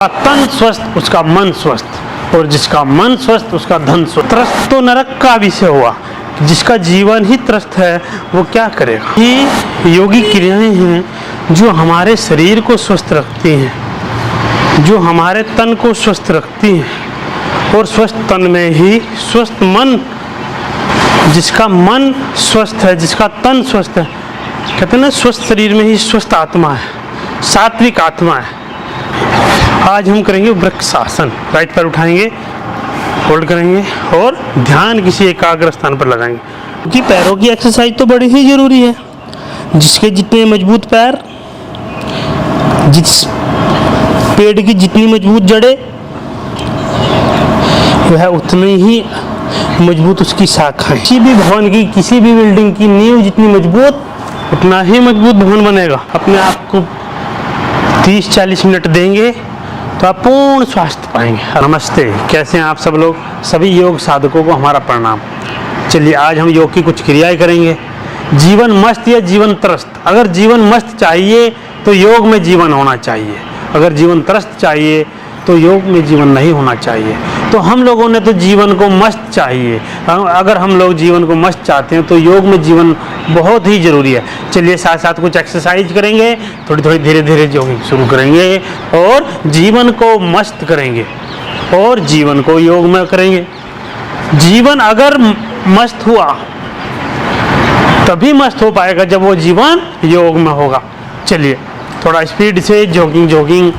तन स्वस्थ उसका मन स्वस्थ, और जिसका मन स्वस्थ उसका धन स्वस्थ। त्रस्त तो नरक का विषय हुआ, जिसका जीवन ही त्रस्त है वो क्या करेगा। ये योगी क्रियाएं हैं जो हमारे शरीर को स्वस्थ रखती हैं, जो हमारे तन को स्वस्थ रखती हैं, और स्वस्थ तन में ही स्वस्थ मन, जिसका मन स्वस्थ है, जिसका तन स्वस्थ है, कहते हैं ना स्वस्थ शरीर में ही स्वस्थ आत्मा है, सात्विक आत्मा है। आज हम करेंगे वृक्षासन। राइट पैर उठाएंगे, होल्ड करेंगे और ध्यान किसी एकाग्र स्थान पर लगाएंगे, क्योंकि पैरों की एक्सरसाइज तो बड़ी ही जरूरी है। जिसके जितने मजबूत पैर, जिस पेड़ की जितनी मजबूत जड़ें, वह उतनी ही मजबूत उसकी शाखाएं। किसी भी भवन की, किसी भी बिल्डिंग की नींव जितनी मजबूत, उतना ही मजबूत भवन बनेगा। अपने आप को 30-40 मिनट देंगे तो आप पूर्ण स्वास्थ्य पाएंगे। नमस्ते, कैसे हैं आप सब लोग? सभी योग साधकों को हमारा प्रणाम। चलिए आज हम योग की कुछ क्रियाएं करेंगे। जीवन मस्त या जीवन त्रस्त। अगर जीवन मस्त चाहिए तो योग में जीवन होना चाहिए, अगर जीवन त्रस्त चाहिए तो योग में जीवन नहीं होना चाहिए। तो हम लोगों ने तो जीवन को मस्त चाहिए। अगर हम लोग जीवन को मस्त चाहते हैं तो योग में जीवन बहुत ही ज़रूरी है। चलिए साथ साथ कुछ एक्सरसाइज करेंगे, थोड़ी थोड़ी धीरे धीरे जॉगिंग शुरू करेंगे और जीवन को मस्त करेंगे, और जीवन को योग में करेंगे। जीवन अगर मस्त हुआ तभी मस्त हो पाएगा जब वो जीवन योग में होगा। चलिए थोड़ा स्पीड से जॉगिंग।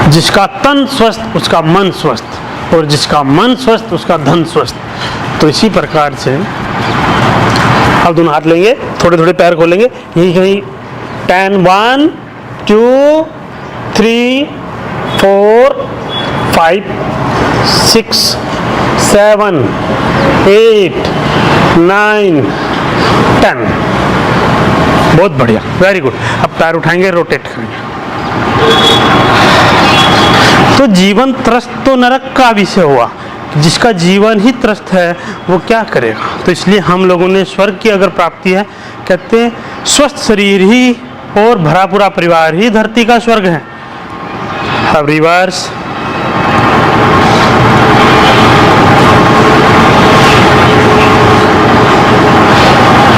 जिसका तन स्वस्थ उसका मन स्वस्थ, और जिसका मन स्वस्थ उसका धन स्वस्थ। तो इसी प्रकार से अब दोनों हाथ लेंगे, थोड़े थोड़े पैर खोलेंगे, यही कहीं 10 1 2 3 4 5 6 7 8 9 10। बहुत बढ़िया, वेरी गुड। अब पैर उठाएंगे, रोटेट करेंगे। तो जीवन त्रस्त तो नरक का विषय हुआ, जिसका जीवन ही त्रस्त है वो क्या करेगा। तो इसलिए हम लोगों ने स्वर्ग की अगर प्राप्ति है, कहते हैं स्वस्थ शरीर ही और भरा पूरा परिवार ही धरती का स्वर्ग है। अब रिवर्स,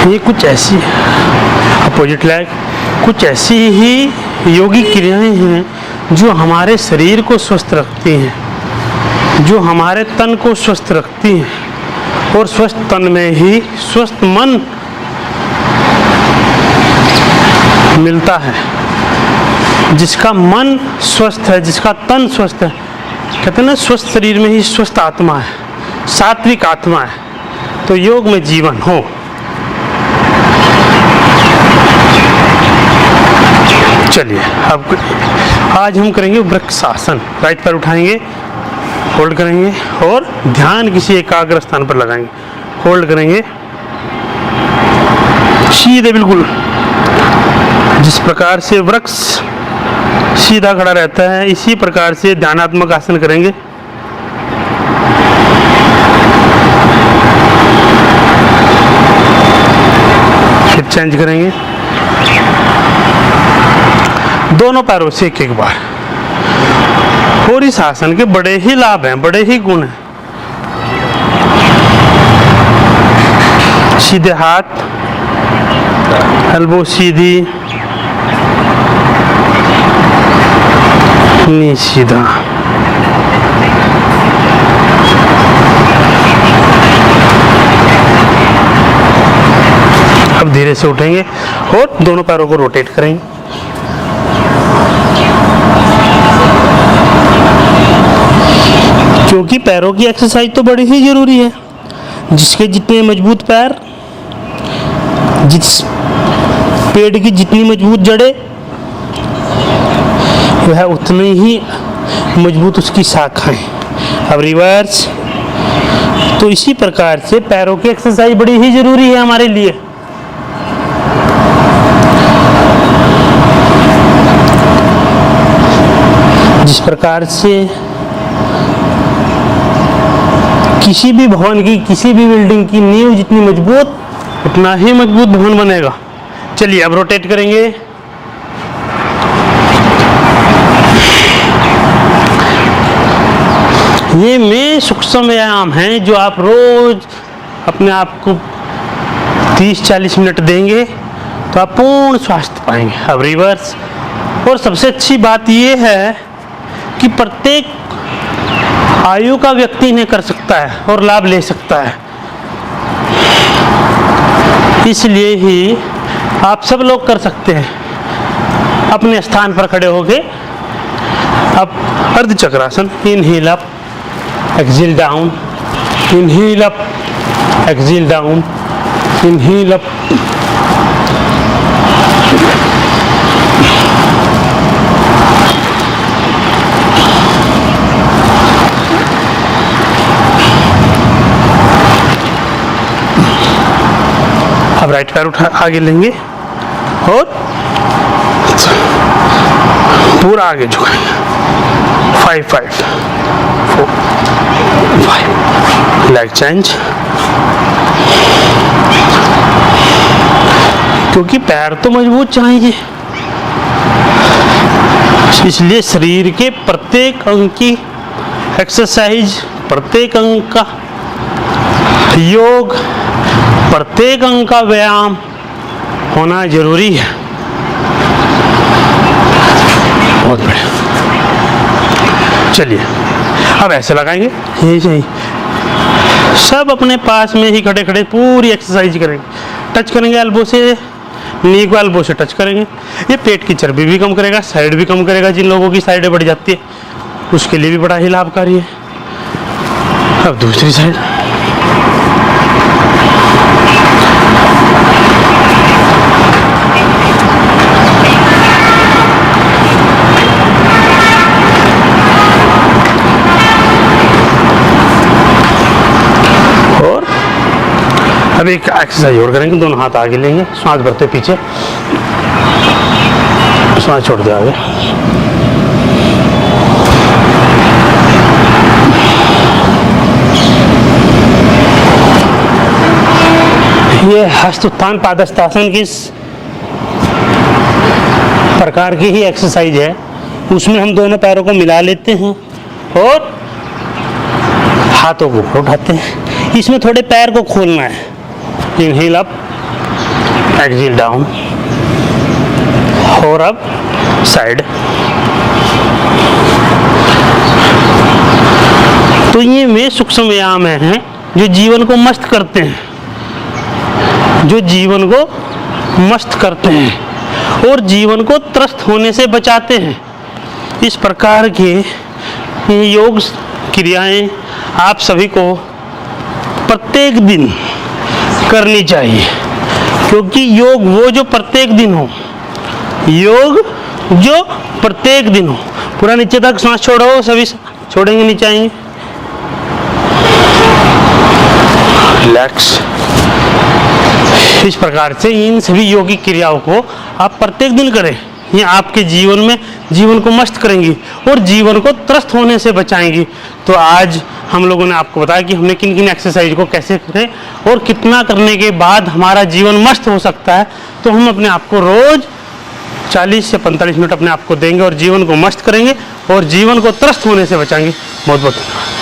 ये कुछ ऐसी अपोजिट लेग, कुछ ऐसी ही योगी क्रियाएं हैं जो हमारे शरीर को स्वस्थ रखती हैं, जो हमारे तन को स्वस्थ रखती हैं, और स्वस्थ तन में ही स्वस्थ मन मिलता है। जिसका मन स्वस्थ है, जिसका तन स्वस्थ है, कहते हैं ना स्वस्थ शरीर में ही स्वस्थ आत्मा है, सात्विक आत्मा है। तो योग में जीवन हो। चलिए अब आज हम करेंगे वृक्षासन। राइट पैर उठाएंगे, होल्ड करेंगे और ध्यान किसी एकाग्र स्थान पर लगाएंगे। होल्ड करेंगे सीधे, बिल्कुल जिस प्रकार से वृक्ष सीधा खड़ा रहता है, इसी प्रकार से ध्यानात्मक आसन करेंगे। फिर चेंज करेंगे, दोनों पैरों से एक बार। और इस आसन के बड़े ही लाभ हैं, बड़े ही गुण हैं। सीधे हाथ, एल्बो सीधी, नी सीधा। अब धीरे से उठेंगे और दोनों पैरों को रोटेट करेंगे। क्योंकि पैरों की एक्सरसाइज तो बड़ी ही जरूरी है। जिसके जितने मजबूत पैर, जिस पेड़ की जितनी मजबूत जड़ें, वह उतनी ही मजबूत उसकी शाखाएं। अब रिवर्स। तो इसी प्रकार से पैरों की एक्सरसाइज बड़ी ही जरूरी है हमारे लिए। जिस प्रकार से किसी भी भवन की, किसी भी बिल्डिंग की नींव जितनी मजबूत, उतना ही मजबूत भवन बनेगा। चलिए अब रोटेट करेंगे। ये में सूक्ष्म व्यायाम है जो आप रोज अपने आप को 30-40 मिनट देंगे तो आप पूर्ण स्वास्थ्य पाएंगे। अब रिवर्स। और सबसे अच्छी बात ये है कि प्रत्येक आयु का व्यक्ति इन्हें कर सकता है और लाभ ले सकता है। इसलिए ही आप सब लोग कर सकते हैं। अपने स्थान पर खड़े होके अब अर्धचक्रासन, inhale up, exhale down, inhale up, exhale down, inhale up, अब राइट पैर उठा आगे लेंगे और पूरा आगे झुकाएंगे। 5 5 4 5 लेग चेंज। क्योंकि पैर तो मजबूत चाहिए, इसलिए शरीर के प्रत्येक अंग की एक्सरसाइज, प्रत्येक अंग का योग, प्रत्येक अंग का व्यायाम होना जरूरी है। बहुत बढ़िया। चलिए अब ऐसे लगाएंगे, यही सब अपने पास में ही खड़े खड़े पूरी एक्सरसाइज करेंगे। टच करेंगे एल्बो से, नी को एल्बो से टच करेंगे। ये पेट की चर्बी भी कम करेगा, साइड भी कम करेगा। जिन लोगों की साइडें बढ़ जाती है उसके लिए भी बड़ा ही लाभकारी है। अब दूसरी साइड। अब एक एक्सरसाइज और करेंगे। दोनों हाथ आगे लेंगे, सांस भरते पीछे, सांस छोड़ दे आगे। ये हस्त उत्थान पादहस्तासन की प्रकार की ही एक्सरसाइज है। उसमें हम दोनों पैरों को मिला लेते हैं और हाथों को उठाते हैं। इसमें थोड़े पैर को खोलना है। इनहेल अप, एक्सहेल डाउन, और अब साइड। तो ये वे सूक्ष्म व्यायाम हैं जो जीवन को मस्त करते हैं, जो जीवन को मस्त करते हैं और जीवन को त्रस्त होने से बचाते हैं। इस प्रकार के योग क्रियाएं आप सभी को प्रत्येक दिन करनी चाहिए, क्योंकि योग वो जो प्रत्येक दिन हो, योग जो प्रत्येक दिन हो। पूरा नीचे तक सांस छोड़ो, सभी छोड़ेंगे, नीचे आएंगे, रिलैक्स। इस प्रकार से इन सभी योगिक क्रियाओं को आप प्रत्येक दिन करें। ये आपके जीवन में जीवन को मस्त करेंगी और जीवन को त्रस्त होने से बचाएंगी। तो आज हम लोगों ने आपको बताया कि हमने किन किन एक्सरसाइज को कैसे करें और कितना करने के बाद हमारा जीवन मस्त हो सकता है। तो हम अपने आप को रोज 40 से 45 मिनट अपने आप को देंगे और जीवन को मस्त करेंगे और जीवन को त्रस्त होने से बचाएंगे। बहुत बहुत धन्यवाद।